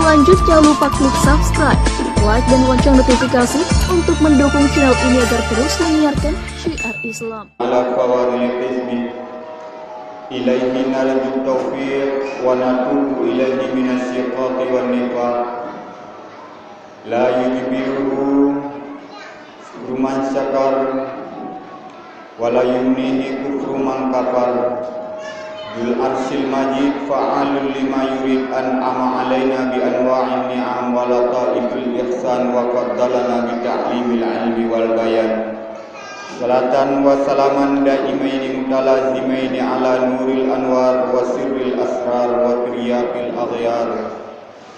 lanjut, jangan lupa klik subscribe, like, dan lonceng notifikasi untuk mendukung channel ini agar terus menyiarkan syiar Islam. Ilaihi narju taufiq wa natubu ilaihi minas syiqaqi wan nifaq la yujbiruhu man syakar wa la yumnihi kufru man kafar Dul arsil majid fa'alul lima yurid an'ama alaina bi anwa'in ni'am wa lataifil ihsan wa qaddalana bi ta'limil ilmi wal bayan Salatan wa salaman daimaini mutalazimaini ala nuril anwar wa sirril asrar wa tiryaqil aghyar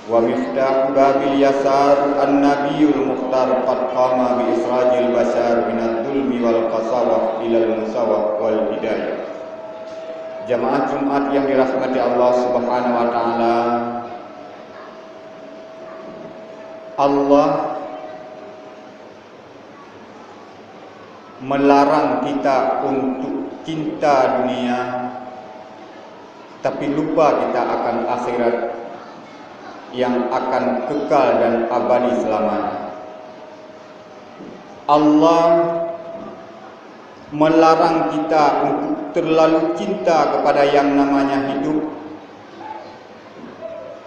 wa miftah babil yasar an-nabiyul mukhtar qad qama bi israjil bashar minad dulmi wal qasawah ilal musawah wal hidayah. Jamaah Jumat yang dirahmati Allah Subhanahu wa taala, Allah melarang kita untuk cinta dunia, tapi lupa kita akan akhirat yang akan kekal dan abadi selamanya. Allah melarang kita untuk terlalu cinta kepada yang namanya hidup,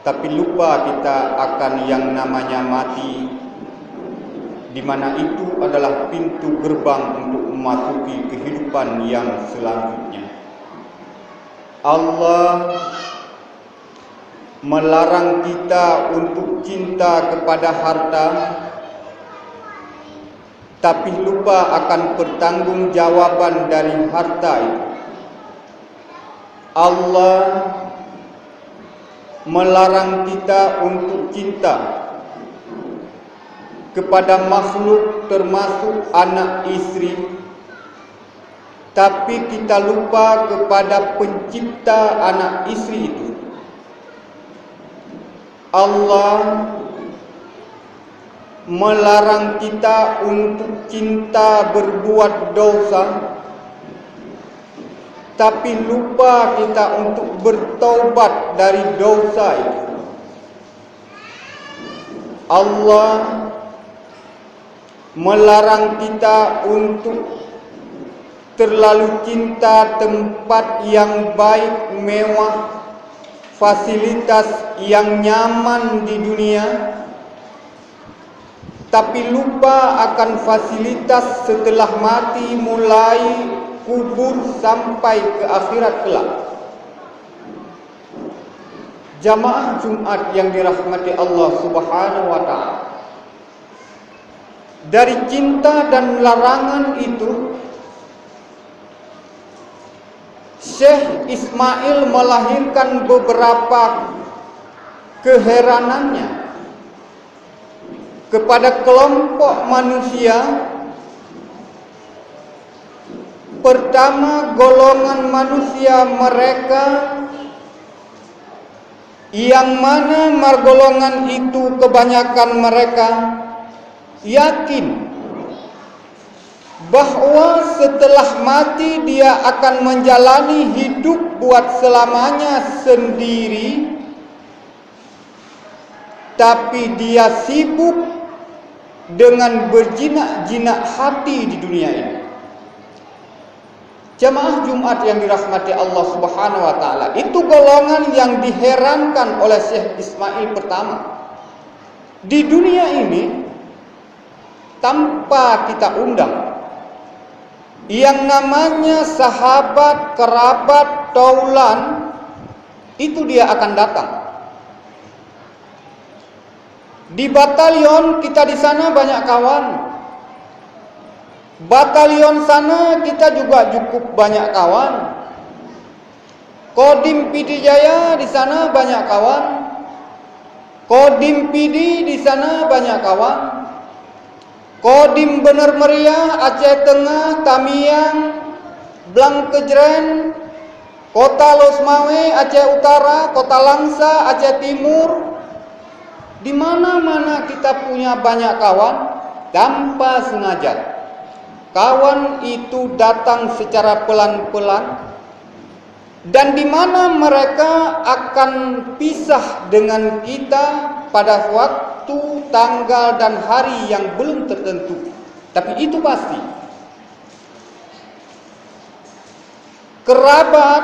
tapi lupa kita akan yang namanya mati, di mana itu adalah pintu gerbang untuk memasuki kehidupan yang selanjutnya. Allah melarang kita untuk cinta kepada harta, tapi lupa akan pertanggungjawaban dari harta itu. Allah melarang kita untuk cinta kepada makhluk termasuk anak istri, tapi kita lupa kepada pencipta anak istri itu. Allah melarang kita untuk cinta berbuat dosa, tapi lupa kita untuk bertaubat dari dosa itu. Allah melarang kita untuk terlalu cinta tempat yang baik, mewah, fasilitas yang nyaman di dunia, tapi lupa akan fasilitas setelah mati, mulai kubur sampai ke akhirat kelak. Jamaah Jumat yang dirahmati Allah Subhanahu wa taala, dari cinta dan larangan itu, Syekh Ismail melahirkan beberapa keheranannya kepada kelompok manusia. Pertama, golongan manusia mereka yang mana golongan itu kebanyakan mereka yakin bahwa setelah mati dia akan menjalani hidup buat selamanya sendiri, tapi dia sibuk dengan berjinak-jinak hati di dunia ini. Jamaah Jumat yang dirahmati Allah Subhanahu wa taala, itu golongan yang diherankan oleh Syekh Ismail pertama. Di dunia ini tanpa kita undang, yang namanya sahabat, kerabat, taulan, itu dia akan datang. Di batalion kita di sana banyak kawan. Batalion sana kita juga cukup banyak kawan. Kodim PD Jaya di sana banyak kawan. Kodim PD di sana banyak kawan. Kodim Bener Meriah, Aceh Tengah, Tamiang, Blangkejren, Kota Losmawe, Aceh Utara, Kota Langsa, Aceh Timur. Di mana-mana kita punya banyak kawan tanpa sengaja. Kawan itu datang secara pelan-pelan, dan di mana mereka akan pisah dengan kita pada waktu, tanggal, dan hari yang belum tertentu. Tapi itu pasti. Kerabat,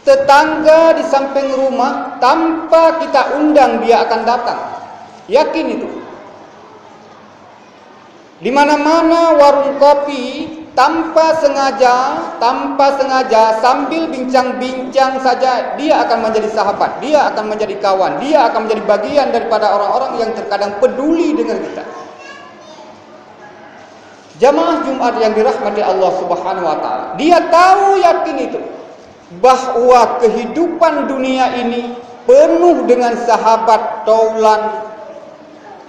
tetangga di samping rumah, tanpa kita undang dia akan datang. Yakin itu. Di mana-mana warung kopi, tanpa sengaja sambil bincang-bincang saja dia akan menjadi sahabat, dia akan menjadi kawan, dia akan menjadi bagian daripada orang-orang yang terkadang peduli dengan kita. Jamaah Jumat yang dirahmati Allah Subhanahu wa taala, dia tahu, yakin itu, bahwa kehidupan dunia ini penuh dengan sahabat, taulan,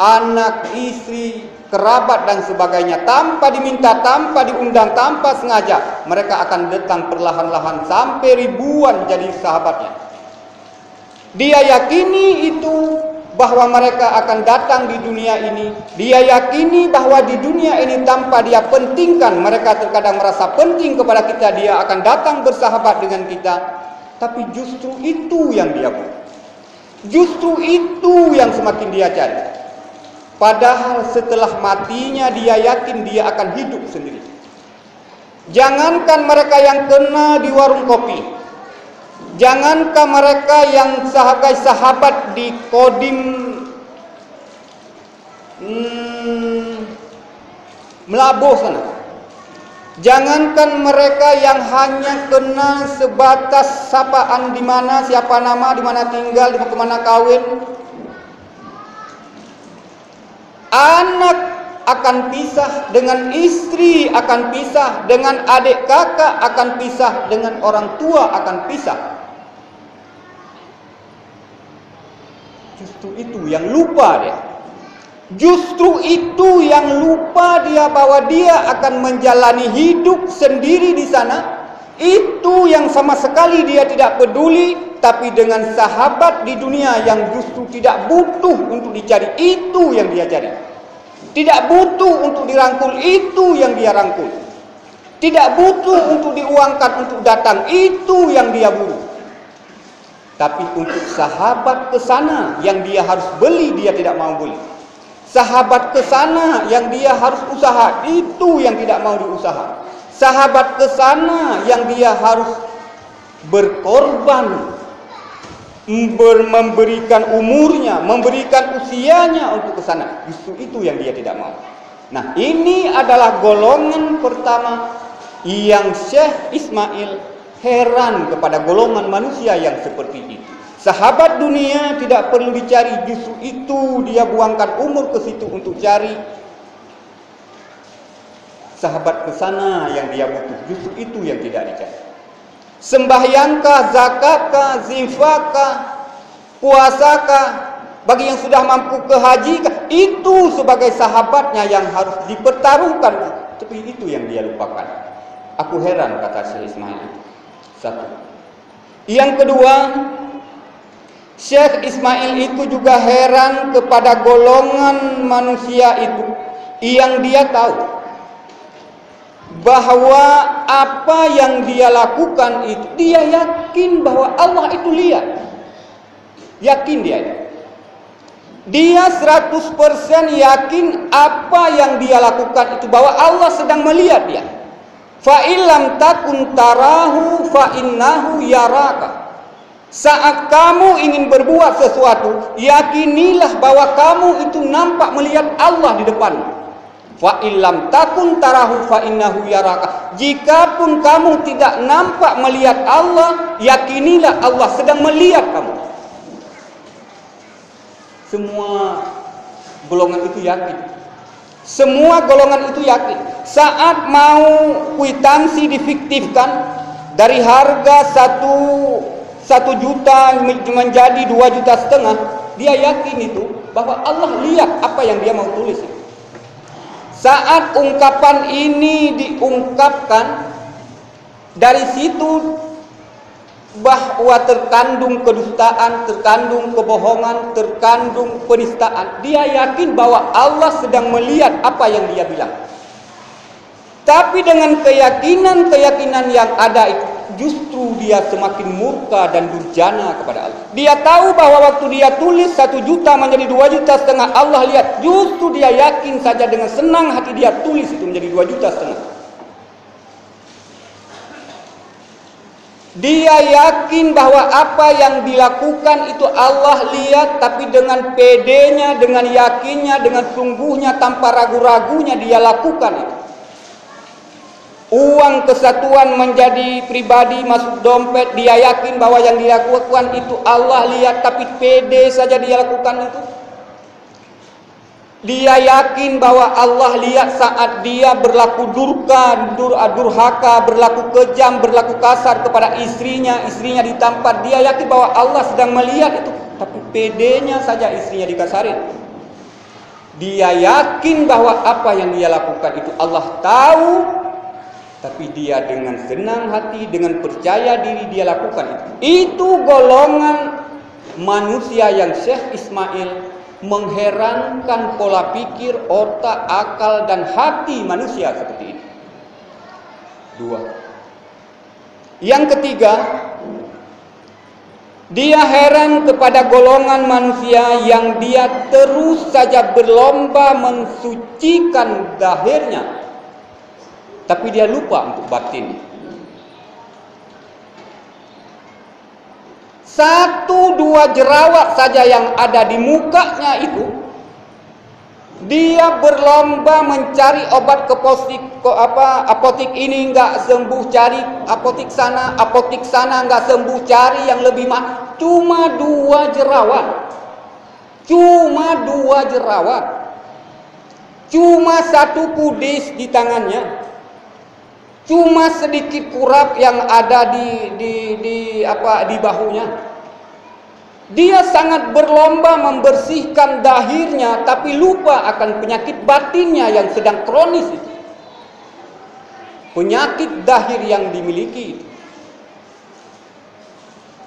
anak, istri, kerabat dan sebagainya. Tanpa diminta, tanpa diundang, tanpa sengaja, mereka akan datang perlahan-lahan sampai ribuan jadi sahabatnya. Dia yakini itu, bahwa mereka akan datang di dunia ini. Dia yakini bahwa di dunia ini tanpa dia pentingkan, mereka terkadang merasa penting kepada kita, dia akan datang bersahabat dengan kita. Tapi justru itu yang dia buat. Justru itu yang semakin dia cari. Padahal setelah matinya dia yakin dia akan hidup sendiri. Jangankan mereka yang kenal di warung kopi, jangankan mereka yang sebagai sahabat di Kodim Melabuh sana, jangankan mereka yang hanya kenal sebatas sapaan, di mana, siapa nama, di mana tinggal, di mana kawin. Anak akan pisah dengan istri, akan pisah dengan adik kakak, akan pisah dengan orang tua, akan pisah. Justru itu yang lupa dia. Justru itu yang lupa dia, bahwa dia akan menjalani hidup sendiri di sana. Itu yang sama sekali dia tidak peduli. Tapi dengan sahabat di dunia yang justru tidak butuh untuk dicari, itu yang dia cari. Tidak butuh untuk dirangkul, itu yang dia rangkul. Tidak butuh untuk diuangkan untuk datang, itu yang dia buru. Tapi untuk sahabat ke sana yang dia harus beli, dia tidak mau beli. Sahabat ke sana yang dia harus usaha, itu yang tidak mau diusaha. Sahabat ke sana yang dia harus berkorban, memberikan umurnya, memberikan usianya untuk ke sana. Justru itu yang dia tidak mau. Nah, ini adalah golongan pertama yang Syekh Ismail heran kepada golongan manusia yang seperti itu. Sahabat dunia tidak perlu dicari, justru itu dia buangkan umur ke situ untuk cari. Sahabat ke sana yang dia butuh, justru itu yang tidak dicari. Sembahyangkah, zakatkah, zinfakkah, puasakah, bagi yang sudah mampu ke hajikah, itu sebagai sahabatnya yang harus dipertaruhkan. Tapi itu yang dia lupakan. Aku heran, kata Syekh Ismail. Satu. Yang kedua, Syekh Ismail itu juga heran kepada golongan manusia itu yang dia tahu bahwa apa yang dia lakukan itu, dia yakin bahwa Allah itu lihat. Yakin dia itu. Dia 100% yakin apa yang dia lakukan itu, bahwa Allah sedang melihat dia. Fa illam takun tarahu fa innahu yaraka. Saat kamu ingin berbuat sesuatu, yakinilah bahwa kamu itu nampak melihat Allah di depanmu. Fa illam takun tarahu fa innahu yaraka. Jikapun kamu tidak nampak melihat Allah, yakinilah Allah sedang melihat kamu. Semua golongan itu yakin. Semua golongan itu yakin. Saat mau kwitansi difiktifkan dari harga 1 juta menjadi 2,5 juta, dia yakin itu bahwa Allah lihat apa yang dia mau tulis. Saat ungkapan ini diungkapkan, dari situ bahwa terkandung kedustaan, terkandung kebohongan, terkandung penistaan. Dia yakin bahwa Allah sedang melihat apa yang dia bilang. Tapi dengan keyakinan yang ada itu, justru dia semakin murka dan durjana kepada Allah. Dia tahu bahwa waktu dia tulis 1 juta menjadi 2,5 juta, Allah lihat, justru dia yakin saja dengan senang hati dia tulis itu menjadi 2,5 juta. Dia yakin bahwa apa yang dilakukan itu Allah lihat, tapi dengan pedenya, dengan yakinnya, dengan sungguhnya, tanpa ragu-ragunya dia lakukan itu. Uang kesatuan menjadi pribadi masuk dompet, dia yakin bahwa yang dilakukan itu Allah lihat, tapi pede saja dia lakukan itu. Dia yakin bahwa Allah lihat saat dia berlaku durhaka, berlaku kejam, berlaku kasar kepada istrinya ditampar. Dia yakin bahwa Allah sedang melihat itu, tapi pedenya saja istrinya dikasarin. Dia yakin bahwa apa yang dia lakukan itu Allah tahu, tapi dia dengan senang hati, dengan percaya diri dia lakukan itu. Itu golongan manusia yang Syekh Ismail mengherankan pola pikir, otak, akal, dan hati manusia seperti ini. 2. Yang ketiga, dia heran kepada golongan manusia yang dia terus saja berlomba mensucikan zahirnya, tapi dia lupa untuk batin. 1-2 jerawat saja yang ada di mukanya itu, dia berlomba mencari obat ke apotik ini enggak sembuh, cari apotik sana enggak sembuh, cari yang lebih mahal. Cuma 2 jerawat. Cuma 1 kudis di tangannya. Cuma sedikit kurap yang ada di bahunya. Dia sangat berlomba membersihkan dahirnya, tapi lupa akan penyakit batinnya yang sedang kronis itu. Penyakit dahir yang dimiliki.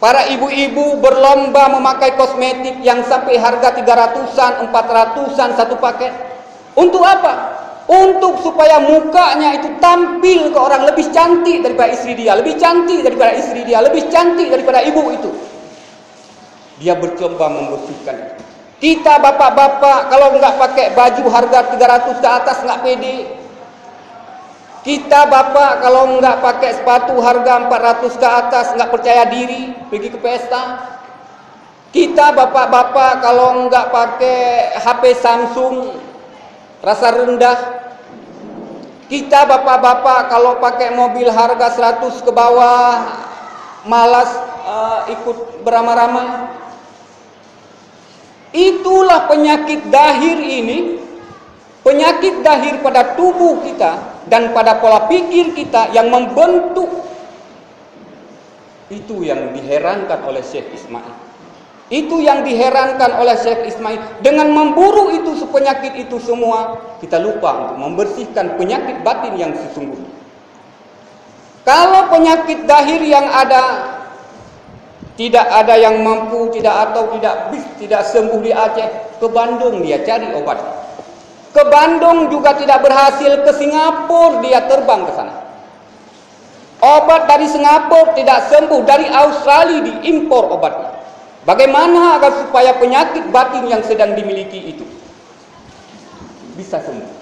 Para ibu-ibu berlomba memakai kosmetik yang sampai harga 300-an, 400-an satu paket. Untuk apa? Untuk supaya mukanya itu tampil ke orang lebih cantik daripada istri dia, lebih cantik daripada istri dia, lebih cantik daripada ibu itu. Dia bercoba membersihkan. Kita bapak-bapak kalau enggak pakai baju harga 300 ke atas enggak pede. Kita bapak kalau enggak pakai sepatu harga 400 ke atas enggak percaya diri pergi ke pesta. Kita bapak-bapak kalau enggak pakai HP Samsung rasa rendah. Kita bapak-bapak kalau pakai mobil harga 100 ke bawah malas ikut beramai-ramai. Itulah penyakit dahir ini, penyakit dahir pada tubuh kita dan pada pola pikir kita yang membentuk. Itu yang diherankan oleh Syekh Ismail. Itu yang diherankan oleh Syekh Ismail. Dengan memburu itu penyakit itu semua, kita lupa untuk membersihkan penyakit batin yang sesungguhnya. Kalau penyakit dahir yang ada, tidak ada yang mampu, tidak sembuh di Aceh, ke Bandung dia cari obat. Ke Bandung juga tidak berhasil, ke Singapura dia terbang ke sana. Obat dari Singapura tidak sembuh, dari Australia diimpor obatnya. Bagaimana agar supaya penyakit batin yang sedang dimiliki itu bisa sembuh?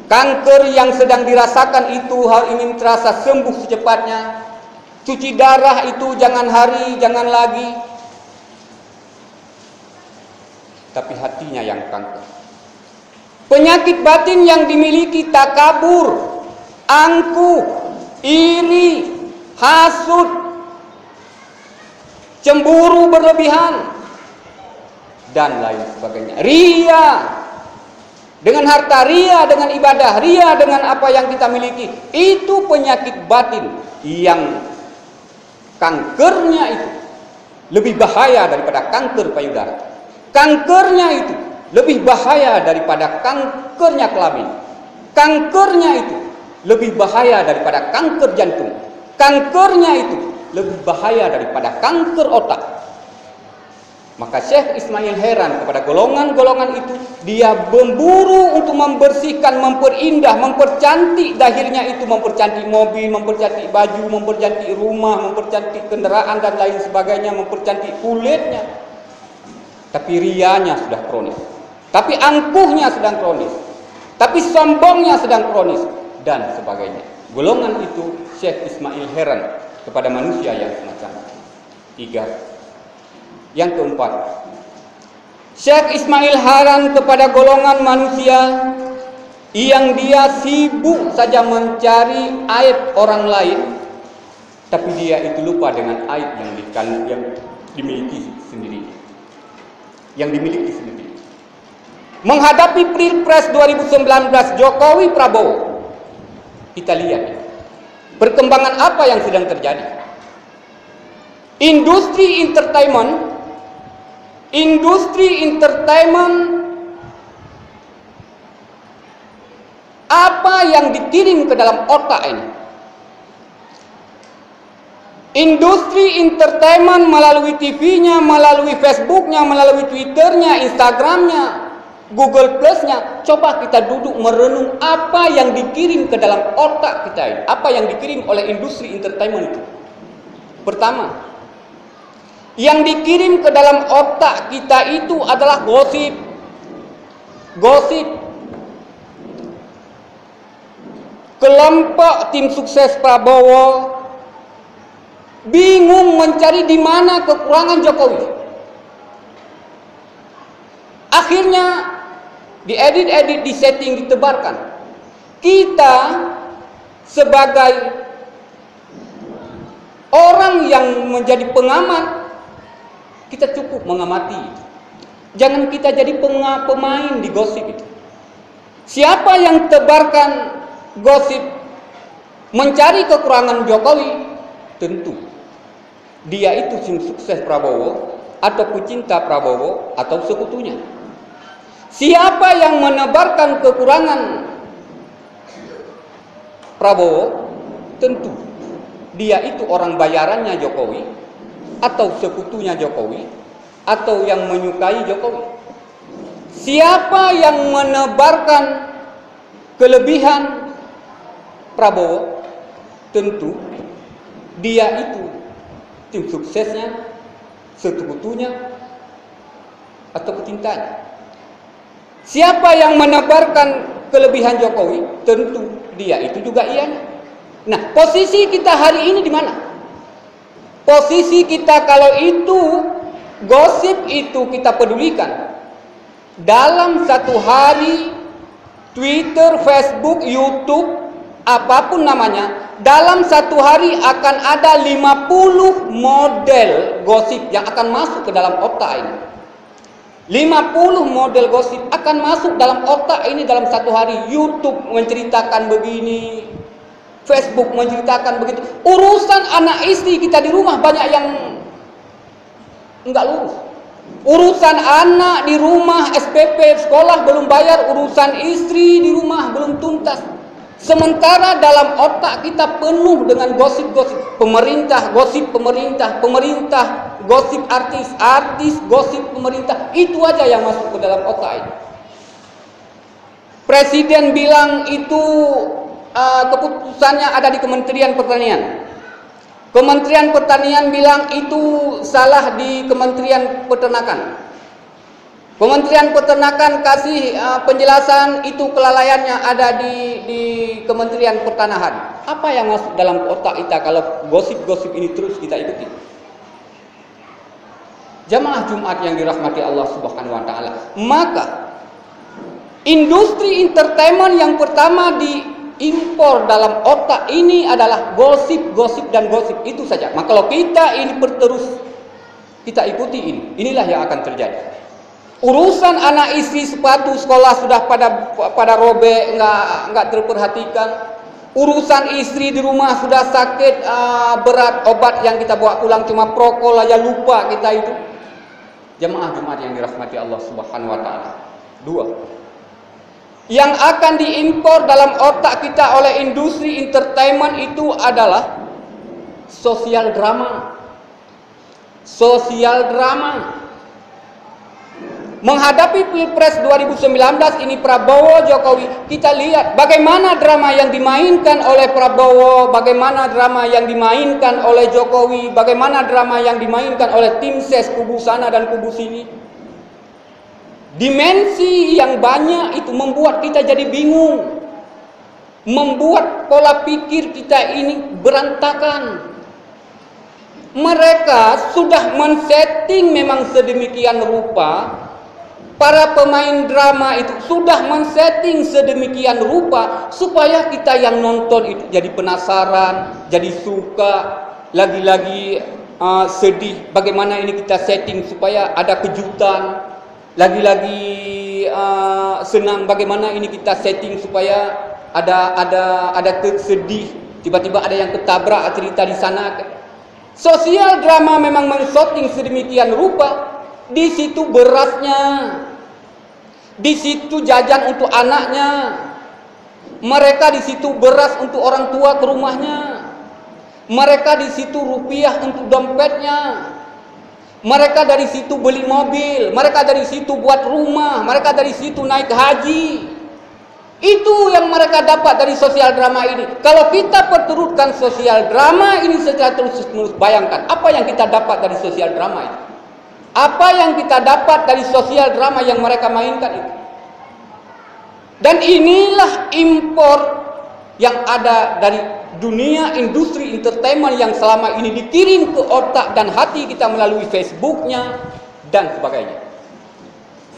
Kanker yang sedang dirasakan itu hal ini terasa sembuh secepatnya. Cuci darah itu jangan hari, jangan lagi. Tapi hatinya yang kanker. Penyakit batin yang dimiliki takabur, angkuh, iri, hasud, cemburu berlebihan, dan lain sebagainya. Ria, dengan harta, ria dengan ibadah, ria dengan apa yang kita miliki. Itu penyakit batin yang kankernya itu lebih bahaya daripada kanker payudara. Kankernya itu lebih bahaya daripada kankernya kelamin. Kankernya itu lebih bahaya daripada kanker jantung. Kankernya itu lebih bahaya daripada kanker otak. Maka Syekh Ismail heran kepada golongan-golongan itu. Dia memburu untuk membersihkan, memperindah, mempercantik dahirnya itu, mempercantik mobil, mempercantik baju, mempercantik rumah, mempercantik kendaraan dan lain sebagainya, mempercantik kulitnya. Tapi rianya sudah kronis, tapi angkuhnya sedang kronis, tapi sombongnya sedang kronis, dan sebagainya. Golongan itu Syekh Ismail heran kepada manusia yang semacam itu. 3. Yang keempat, Syekh Ismail heran kepada golongan manusia yang dia sibuk saja mencari aib orang lain, tapi dia itu lupa dengan aib yang dimiliki sendiri. Menghadapi Pilpres 2019 Jokowi Prabowo, kita lihat perkembangan apa yang sedang terjadi. Industri entertainment apa yang dikirim ke dalam otak ini? Industri entertainment melalui TV-nya, melalui Facebook-nya, melalui Twitter-nya, Instagram-nya, Google Plus-nya. Coba kita duduk merenung apa yang dikirim ke dalam otak kita ini. Apa yang dikirim oleh industri entertainment itu. Pertama, yang dikirim ke dalam otak kita itu adalah gosip. Kelompok tim sukses Prabowo bingung mencari di mana kekurangan Jokowi. Akhirnya diedit, disetting, ditebarkan. Kita sebagai orang yang menjadi pengamat, kita cukup mengamati. Jangan kita jadi pemain di gosip itu. Siapa yang tebarkan gosip mencari kekurangan Jokowi, tentu dia itu tim sukses Prabowo atau pecinta Prabowo atau sekutunya. Siapa yang menebarkan kekurangan Prabowo, tentu dia itu orang bayarannya Jokowi atau sekutunya Jokowi atau yang menyukai Jokowi. Siapa yang menebarkan kelebihan Prabowo, tentu dia itu tim suksesnya, sekutunya atau pecintanya. Siapa yang menebarkan kelebihan Jokowi, tentu dia itu juga ianya. Nah, posisi kita hari ini di mana? Posisi kita kalau itu gosip itu kita pedulikan. Dalam satu hari, Twitter, Facebook, YouTube, apapun namanya, dalam satu hari akan ada 50 model gosip yang akan masuk ke dalam otak ini. 50 model gosip akan masuk dalam otak ini dalam satu hari. YouTube menceritakan begini, Facebook menceritakan begitu. Urusan anak istri kita di rumah banyak yang enggak lurus. Urusan anak di rumah, SPP, sekolah belum bayar. Urusan istri di rumah belum tuntas. Sementara dalam otak kita penuh dengan gosip-gosip. Pemerintah, gosip pemerintah. Pemerintah, gosip artis. Artis, gosip pemerintah. Itu aja yang masuk ke dalam otak ini. Presiden bilang itu keputusannya ada di Kementerian Pertanian. Kementerian Pertanian bilang itu salah di Kementerian Peternakan. Kementerian Peternakan kasih penjelasan itu kelalaiannya ada di Kementerian Pertanahan. Apa yang masuk dalam otak kita kalau gosip-gosip ini terus kita ikuti? Jamaah Jumat yang dirahmati Allah Subhanahu wa taala. Maka industri entertainment yang pertama diimpor dalam otak ini adalah gosip dan gosip itu saja. Maka kalau kita ini terus kita ikuti inilah yang akan terjadi. Urusan anak istri, sepatu sekolah sudah pada robek, nggak terperhatikan. Urusan istri di rumah sudah sakit berat, obat yang kita bawa pulang cuma prokol aja lupa kita itu. Jemaah Jumat yang dirahmati Allah Subhanahu wa taala. 2. Yang akan diimpor dalam otak kita oleh industri entertainment itu adalah sosial drama. Sosial drama. Menghadapi Pilpres 2019 ini Prabowo Jokowi, kita lihat bagaimana drama yang dimainkan oleh Prabowo, bagaimana drama yang dimainkan oleh Jokowi, bagaimana drama yang dimainkan oleh tim ses kubu sana dan kubu sini. Dimensi yang banyak itu membuat kita jadi bingung, membuat pola pikir kita ini berantakan. Mereka sudah men-setting memang sedemikian rupa. Para pemain drama itu sudah men-setting sedemikian rupa supaya kita yang nonton itu jadi penasaran, jadi suka, lagi-lagi sedih. Bagaimana ini kita setting supaya ada kejutan, lagi-lagi senang. Bagaimana ini kita setting supaya ada sedih. Tiba-tiba ada yang ketabrak cerita di sana. Sosial drama memang men-setting sedemikian rupa. Di situ berasnya, di situ jajan untuk anaknya, mereka di situ beras untuk orang tua ke rumahnya, mereka di situ rupiah untuk dompetnya, mereka dari situ beli mobil, mereka dari situ buat rumah, mereka dari situ naik haji. Itu yang mereka dapat dari sosial drama ini. Kalau kita perturutkan sosial drama ini secara terus-menerus, bayangkan apa yang kita dapat dari sosial drama ini. Apa yang kita dapat dari sosial drama yang mereka mainkan itu. Dan inilah impor yang ada dari dunia industri entertainment yang selama ini dikirim ke otak dan hati kita melalui Facebooknya dan sebagainya.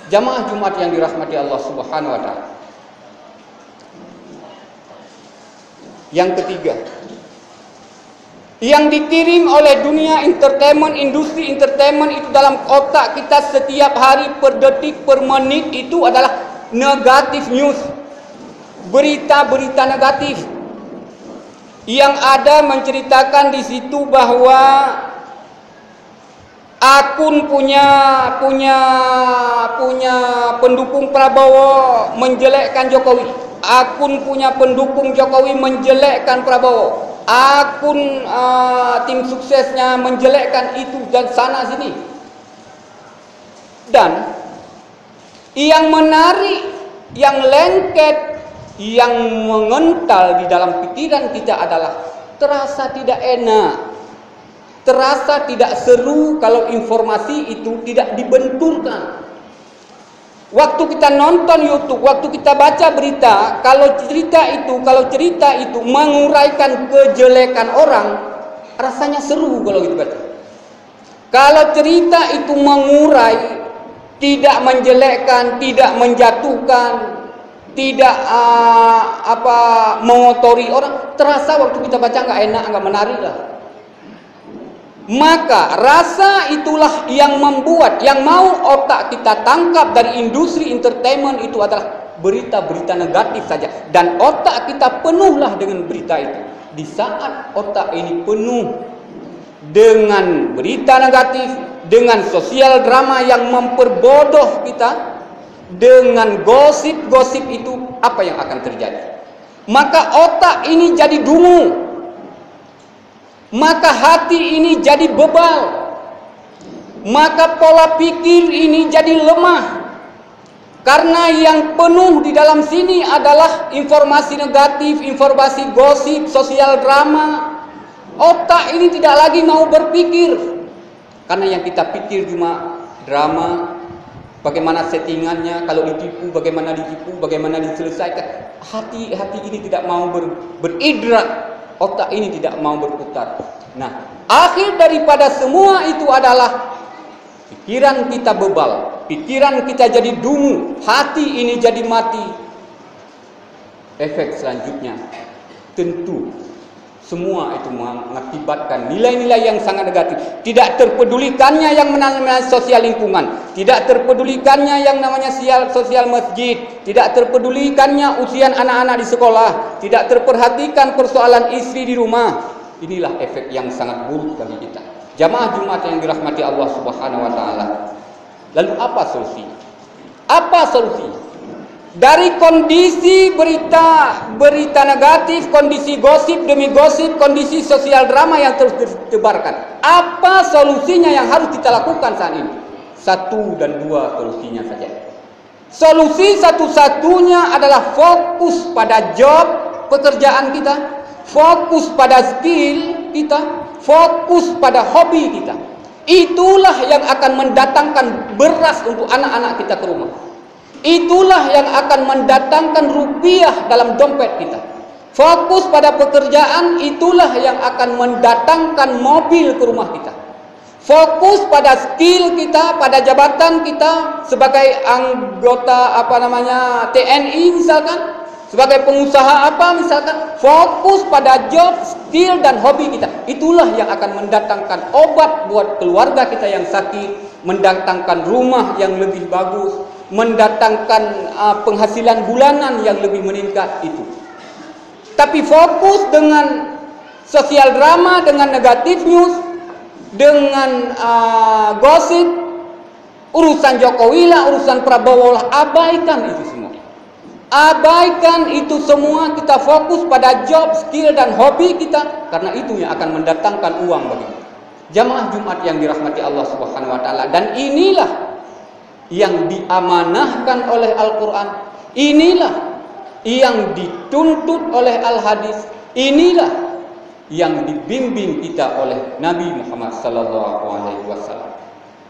Jamaah Jumat yang dirahmati Allah Subhanahu wa Ta'ala. Yang ketiga, yang dikirim oleh dunia entertainment, industri entertainment itu dalam otak kita setiap hari, per detik, per menit itu adalah negatif news. Berita-berita negatif. Yang ada menceritakan di situ bahwa akun punya pendukung Prabowo menjelekkan Jokowi. Akun punya pendukung Jokowi menjelekkan Prabowo. Akun tim suksesnya menjelekkan itu dan sana sini. Dan yang menarik, yang lengket, yang mengental di dalam pikiran kita adalah terasa tidak enak, terasa tidak seru kalau informasi itu tidak dibenturkan. Waktu kita nonton YouTube, waktu kita baca berita, kalau cerita itu menguraikan kejelekan orang, rasanya seru kalau gitu baca. Kalau cerita itu mengurai, tidak menjelekkan, tidak menjatuhkan, tidak mengotori orang, terasa waktu kita baca nggak enak, nggak menarik lah. Maka rasa itulah yang membuat, yang mau otak kita tangkap dari industri entertainment itu adalah berita-berita negatif saja. Dan otak kita penuhlah dengan berita itu. Di saat otak ini penuh dengan berita negatif, dengan sosial drama yang memperbodoh kita, dengan gosip-gosip itu, apa yang akan terjadi? Maka otak ini jadi dungu. Maka hati ini jadi bebal. Maka pola pikir ini jadi lemah. Karena yang penuh di dalam sini adalah informasi negatif, informasi gosip, sosial drama. Otak ini tidak lagi mau berpikir. Karena yang kita pikir cuma drama, bagaimana settingannya, kalau ditipu, bagaimana diselesaikan. Hati ini tidak mau beridrak. Otak ini tidak mau berputar. Nah, akhir daripada semua itu adalah pikiran kita bebal, pikiran kita jadi dungu, hati ini jadi mati. Efek selanjutnya tentu semua itu mengakibatkan nilai-nilai yang sangat negatif. Tidak terpedulikannya yang namanya sosial lingkungan, tidak terpedulikannya yang namanya sosial masjid, tidak terpedulikannya ujian anak-anak di sekolah, tidak terperhatikan persoalan istri di rumah. Inilah efek yang sangat buruk bagi kita. Jamaah Jumat yang dirahmati Allah Subhanahu wa Ta'ala. Lalu apa solusi? Apa solusi? Dari kondisi berita negatif, kondisi gosip demi gosip, kondisi sosial drama yang terus ditebarkan. Apa solusinya yang harus kita lakukan saat ini? 1 dan 2 solusinya saja. Solusi satu-satunya adalah fokus pada job pekerjaan kita, fokus pada skill kita, fokus pada hobi kita. Itulah yang akan mendatangkan beras untuk anak-anak kita ke rumah. Itulah yang akan mendatangkan rupiah dalam dompet kita. Fokus pada pekerjaan, itulah yang akan mendatangkan mobil ke rumah kita. Fokus pada skill kita, pada jabatan kita sebagai anggota TNI misalkan, sebagai pengusaha misalkan, fokus pada job, skill dan hobi kita. Itulah yang akan mendatangkan obat buat keluarga kita yang sakit, mendatangkan rumah yang lebih bagus, mendatangkan penghasilan bulanan yang lebih meningkat itu. Tapi fokus dengan sosial drama, dengan negatif news, dengan gosip, urusan Jokowi lah, urusan Prabowo lah, abaikan itu semua. Abaikan itu semua, kita fokus pada job, skill dan hobi kita, karena itu yang akan mendatangkan uang bagi kita. Jamaah Jumat yang dirahmati Allah Subhanahu wa taala, dan inilah yang diamanahkan oleh Al-Qur'an. Inilah yang dituntut oleh Al-Hadis. Inilah yang dibimbing kita oleh Nabi Muhammad sallallahu alaihi wasallam.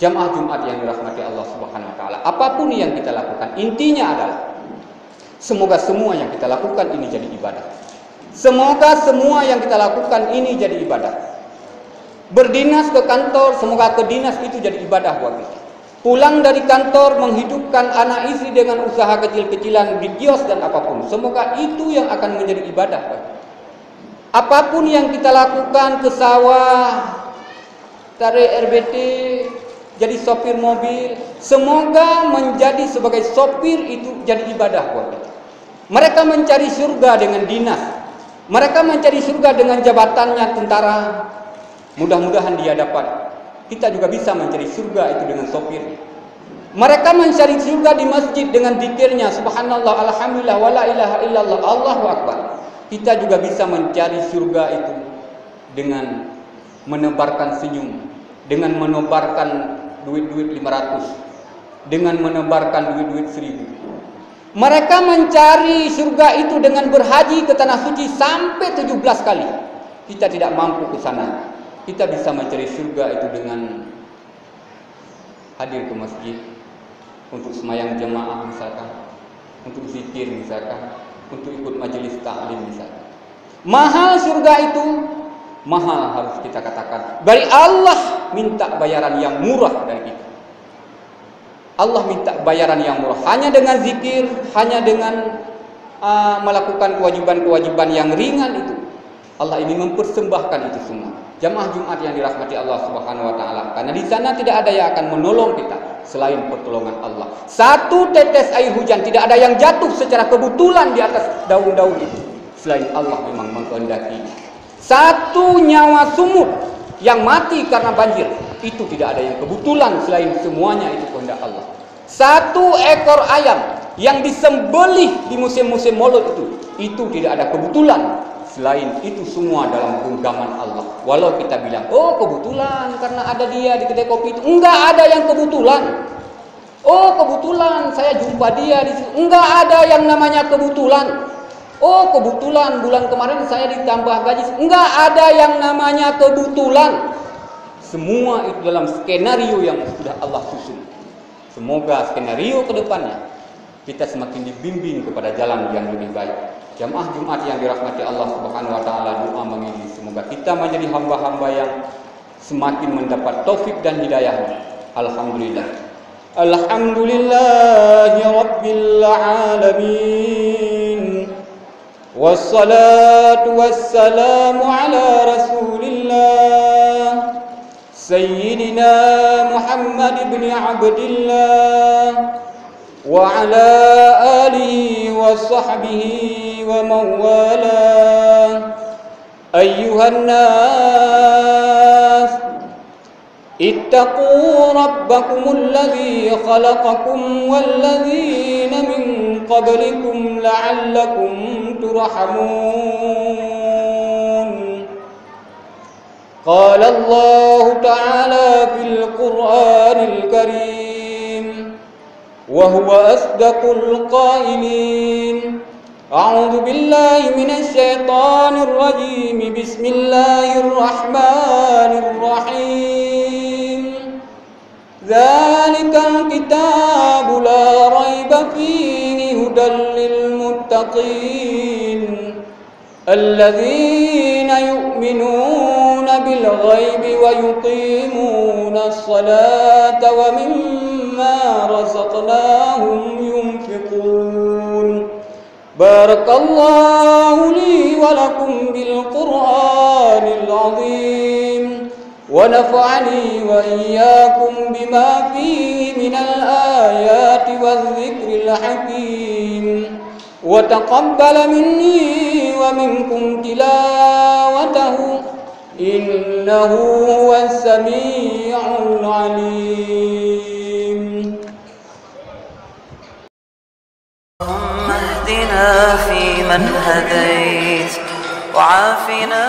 Jamaah Jumat yang dirahmati Allah Subhanahu wa taala, apapun yang kita lakukan, intinya adalah semoga semua yang kita lakukan ini jadi ibadah. Semoga semua yang kita lakukan ini jadi ibadah. Berdinas ke kantor, semoga ke dinas itu jadi ibadah buat kita. Pulang dari kantor menghidupkan anak istri dengan usaha kecil-kecilan di kios dan apapun, semoga itu yang akan menjadi ibadah buat kita. Apapun yang kita lakukan, ke sawah, tarik RBT, jadi sopir mobil, semoga menjadi sebagai sopir itu jadi ibadah buat kita. Mereka mencari surga dengan dinas, mereka mencari surga dengan jabatannya tentara, mudah-mudahan dia dapat. Kita juga bisa mencari surga itu dengan sopirnya. Mereka mencari surga di masjid dengan zikirnya, subhanallah, alhamdulillah, wala ilaha illallah, Allahu akbar. Kita juga bisa mencari surga itu dengan menebarkan senyum, dengan menebarkan duit-duit 500, dengan menebarkan duit-duit 1000. Mereka mencari surga itu dengan berhaji ke tanah suci sampai 17 kali. Kita tidak mampu ke sana. Kita bisa mencari surga itu dengan hadir ke masjid untuk sembahyang jemaah misalkan, untuk zikir misalkan, untuk ikut majelis ta'lim misalkan. Mahal surga itu, mahal harus kita katakan. Dari Allah minta bayaran yang murah dari kita. Allah minta bayaran yang murah hanya dengan zikir, hanya dengan melakukan kewajiban-kewajiban yang ringan itu. Allah ini mempersembahkan itu semua. Jamaah Jumat yang dirahmati Allah Subhanahu wa taala, karena di sana tidak ada yang akan menolong kita selain pertolongan Allah. Satu tetes air hujan tidak ada yang jatuh secara kebetulan di atas daun-daun itu selain Allah memang mengkehendaki. Satu nyawa sumut yang mati karena banjir itu tidak ada yang kebetulan selain semuanya itu kehendak Allah. Satu ekor ayam yang disembelih di musim-musim Maulud itu tidak ada kebetulan. Selain itu semua dalam genggaman Allah. Walau kita bilang, oh kebetulan karena ada dia di kedai kopi itu. Enggak ada yang kebetulan. Oh kebetulan saya jumpa dia di situ. Enggak ada yang namanya kebetulan. Oh kebetulan bulan kemarin saya ditambah gaji. Enggak ada yang namanya kebetulan. Semua itu dalam skenario yang sudah Allah susun. Semoga skenario ke depannya kita semakin dibimbing kepada jalan yang lebih baik. Jamaah Jumat yang dirahmati Allah Subhanahu wa taala, doa mengiringi semoga kita menjadi hamba-hamba yang semakin mendapat taufik dan hidayah. Alhamdulillah. Alhamdulillahi rabbil alamin. Wassalatu wassalamu ala Rasulillah Sayyidina Muhammad ibn Abdillah wa ala alihi wa sahbihi wa mawala. Ayyuhan nas ittaqu rabbakumul ladzi khalaqakum wal ladzina min qablikum la'allakum turhamun. Qala Allah ta'ala fil Qur'anil Karim وهو أصدق القائلين. أعوذ بالله من الشيطان الرجيم. بسم الله الرحمن الرحيم. ذلك الكتاب لا ريب فيه هدى للمتقين الذين يؤمنون بالغيب ويقيمون الصلاة ومما رزقناهم ينفقون. بارك الله لي ولكم بالقرآن العظيم ونفعني وإياكم بما فيه من الآيات والذكر الحكيم وتقبل مني ومنكم تلاوته إنه هو السميع العليم. اللهم اهدنا فيمن هديت وعافنا